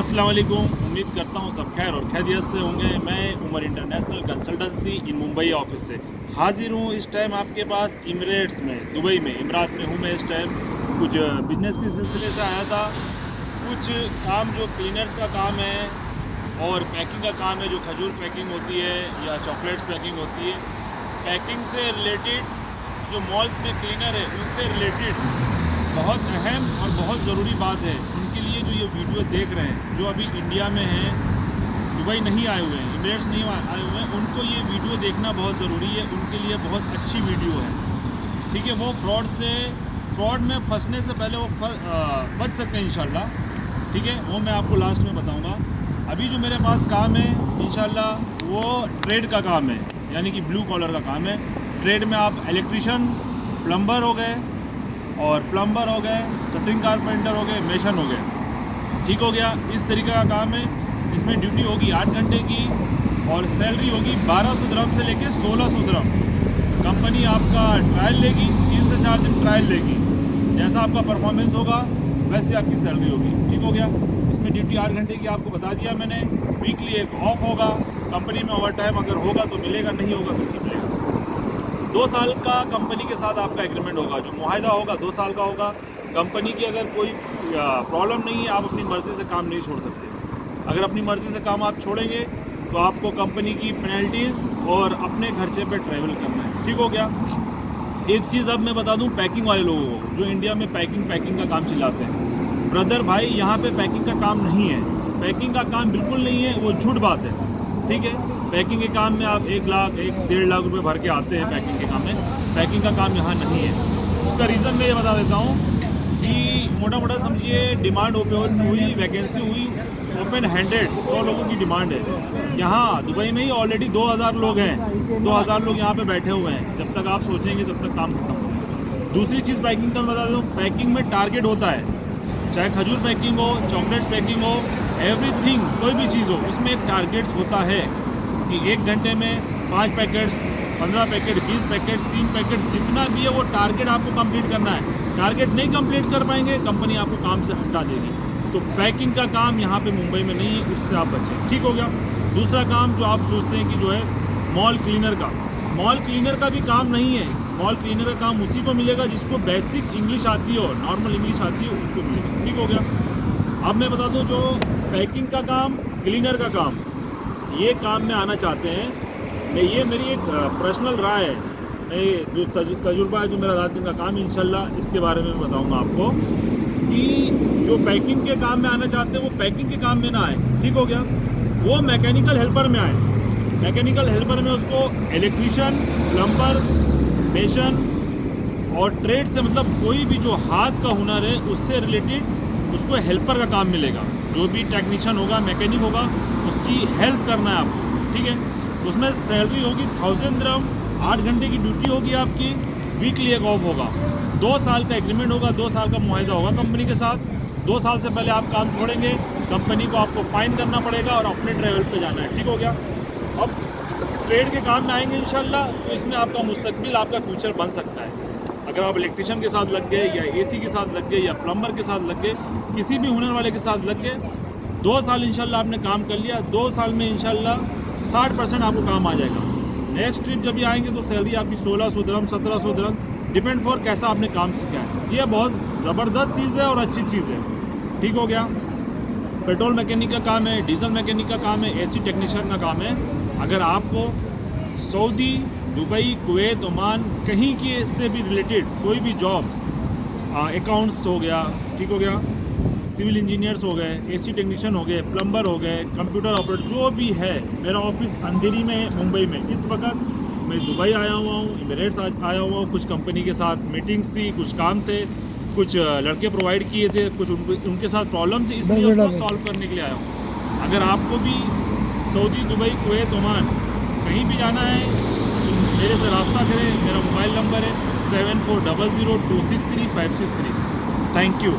अस्सलाम वालेकुम। उम्मीद करता हूँ सब खैर और खैरियत से होंगे। मैं उमर इंटरनेशनल कंसल्टेंसी इन मुंबई ऑफिस से हाजिर हूँ। इस टाइम आपके पास इमिरेट्स में, दुबई में, इमरात में हूँ मैं इस टाइम। कुछ बिजनेस के सिलसिले से आया था। कुछ काम जो क्लीनर्स का काम है और पैकिंग का काम है, जो खजूर पैकिंग होती है या चॉकलेट्स पैकिंग होती है, पैकिंग से रिलेटेड जो मॉल्स में क्लीनर है उससे रिलेटेड बहुत अहम और बहुत ज़रूरी बात है उनके लिए जो ये वीडियो देख रहे हैं, जो अभी इंडिया में हैं, दुबई नहीं आए हुए हैं, इमिरेट्स नहीं आए हुए हैं, उनको ये वीडियो देखना बहुत ज़रूरी है। उनके लिए बहुत अच्छी वीडियो है, ठीक है। वो फ्रॉड में फंसने से पहले वो बच सकते हैं इंशाल्लाह, ठीक है। वो मैं आपको लास्ट में बताऊंगा। अभी जो मेरे पास काम है इंशाल्लाह वो ट्रेड का काम है, यानी कि ब्लू कॉलर का काम है। ट्रेड में आप इलेक्ट्रिशियन, प्लम्बर हो गए और प्लम्बर हो गए, शटरिंग कारपेंटर हो गए, मेसन हो गए, ठीक हो गया। इस तरीके का काम है। इसमें ड्यूटी होगी 8 घंटे की और सैलरी होगी 1200 दिरहम से लेकर 1600 दिरहम। कंपनी आपका ट्रायल लेगी, 3 से 4 दिन ट्रायल लेगी। जैसा आपका परफॉर्मेंस होगा वैसे आपकी सैलरी होगी, ठीक हो गया। इसमें ड्यूटी 8 घंटे की आपको बता दिया मैंने। वीकली एक ऑफ होगा। कंपनी में ओवर टाइम अगर होगा तो मिलेगा, नहीं होगा तो नहीं मिलेगा। 2 साल का कंपनी के साथ आपका एग्रीमेंट होगा, जो मुआहदा होगा 2 साल का होगा। कंपनी की अगर कोई प्रॉब्लम नहीं है, आप अपनी मर्ज़ी से काम नहीं छोड़ सकते। अगर अपनी मर्ज़ी से काम आप छोड़ेंगे तो आपको कंपनी की पेनल्टीज़ और अपने खर्चे पे ट्रैवल करना है, ठीक हो गया। एक चीज़ अब मैं बता दूं पैकिंग वाले लोगों को, जो इंडिया में पैकिंग का काम चिल्लाते हैं, ब्रदर भाई यहाँ पे पैकिंग का काम नहीं है। पैकिंग का काम बिल्कुल नहीं है, वो झूठ बात है, ठीक है। पैकिंग के काम में आप 1 लाख 1-1.5 लाख रुपए भर के आते हैं पैकिंग के काम में। पैकिंग का काम यहाँ नहीं है। उसका रीज़न मैं ये बता देता हूँ कि मोटा समझिए डिमांड ओपन हुई, वैकेंसी हुई, ओपन हैंडेड 100 लोगों की डिमांड है। यहाँ दुबई में ही ऑलरेडी 2000 लोग हैं। 2000 लोग यहाँ पे बैठे हुए हैं। जब तक आप सोचेंगे तब तक काम खत्म होगा। दूसरी चीज़ पैकिंग का बता दूँ, पैकिंग में टारगेट होता है। चाहे खजूर पैकिंग हो, चॉकलेट्स पैकिंग हो, एवरीथिंग, कोई भी चीज़ हो, उसमें एक टारगेट्स होता है कि 1 घंटे में 5 पैकेट्स, 15 पैकेट, 20 पैकेट, 3 पैकेट, जितना भी है वो टारगेट आपको कंप्लीट करना है। टारगेट नहीं कंप्लीट कर पाएंगे, कंपनी आपको काम से हटा देगी। तो पैकिंग का काम यहाँ पे मुंबई में नहीं है, उससे आप बचें, ठीक हो गया। दूसरा काम जो आप सोचते हैं कि जो है मॉल क्लीनर का, मॉल क्लीनर का भी काम नहीं है। मॉल क्लीनर का काम उसी को मिलेगा जिसको बेसिक इंग्लिश आती हो, नॉर्मल इंग्लिश आती हो, उसको मिलेगा, ठीक हो गया। अब मैं बता दूँ जो पैकिंग का काम, क्लीनर का काम, ये काम में आना चाहते हैं, ये मेरी एक पर्सनल राय है। मैं जो तजुर्बा है, जो मेरा रात दिन का काम, इंशाल्लाह इसके बारे में बताऊंगा आपको कि जो पैकिंग के काम में आना चाहते हैं वो पैकिंग के काम में ना आए, ठीक हो गया। वो मैकेनिकल हेल्पर में आए। मैकेनिकल हेल्पर में उसको इलेक्ट्रीशियन, प्लम्बर, मेसन और ट्रेड से, मतलब कोई भी जो हाथ का हुनर है उससे रिलेटेड उसको हेल्पर का काम मिलेगा। जो भी टेक्नीशियन होगा, मैकेनिक होगा, उसकी हेल्प करना है आपको, ठीक है। उसमें सैलरी होगी 1000 दिरहम, 8 घंटे की ड्यूटी होगी आपकी, वीकली एक ऑफ होगा। 2 साल का एग्रीमेंट होगा, 2 साल का मुआहदा होगा कंपनी के साथ। 2 साल से पहले आप काम छोड़ेंगे, कंपनी को आपको फाइन करना पड़ेगा और अपने ट्रैवल पे जाना है, ठीक हो गया। अब ट्रेड के काम में आएंगे इंशाल्लाह, तो इसमें आपका मुस्तकबिल, आपका फ्यूचर बन सकता है। अगर आप इलेक्ट्रिशियन के साथ लग गए या AC के साथ लग गए या प्लम्बर के साथ लग गए, किसी भी हुनर वाले के साथ लग गए, 2 साल इंशाल्लाह आपने काम कर लिया, 2 साल में इंशाल्लाह 60% आपको काम आ जाएगा। नेक्स्ट ट्रिप जब ये आएंगे तो सैलरी आपकी 1600 दिरहम, 1700 दिरहम, डिपेंड फॉर कैसा आपने काम सीखा है। ये बहुत ज़बरदस्त चीज़ है और अच्छी चीज़ है, ठीक हो गया। पेट्रोल मैकेनिक का काम है, डीजल मैकेनिक का काम है, AC टेक्नीशियन का काम है। अगर आपको सऊदी, दुबई, कुवैत, ओमान, कहीं के से भी रिलेटेड कोई भी जॉब, अकाउंट्स हो गया, ठीक हो गया, सिविल इंजीनियर्स हो गए, AC टेक्नीशियन हो गए, प्लम्बर हो गए, कंप्यूटर ऑपरेटर, जो भी है। मेरा ऑफिस अंधेरी में है, मुंबई में। इस वक्त मैं दुबई आया हुआ हूँ, इमिरेट्स आया हुआ हूँ। कुछ कंपनी के साथ मीटिंग्स थी, कुछ काम थे, कुछ लड़के प्रोवाइड किए थे, कुछ उनके साथ प्रॉब्लम थी, इसलिए उसको सॉल्व करने के लिए आया हूँ। अगर आपको भी सऊदी, दुबई, कुवैत, ओमान कहीं भी जाना है तो मेरे से रब्ता करें। मेरा मोबाइल नंबर है 7400263563। Thank you.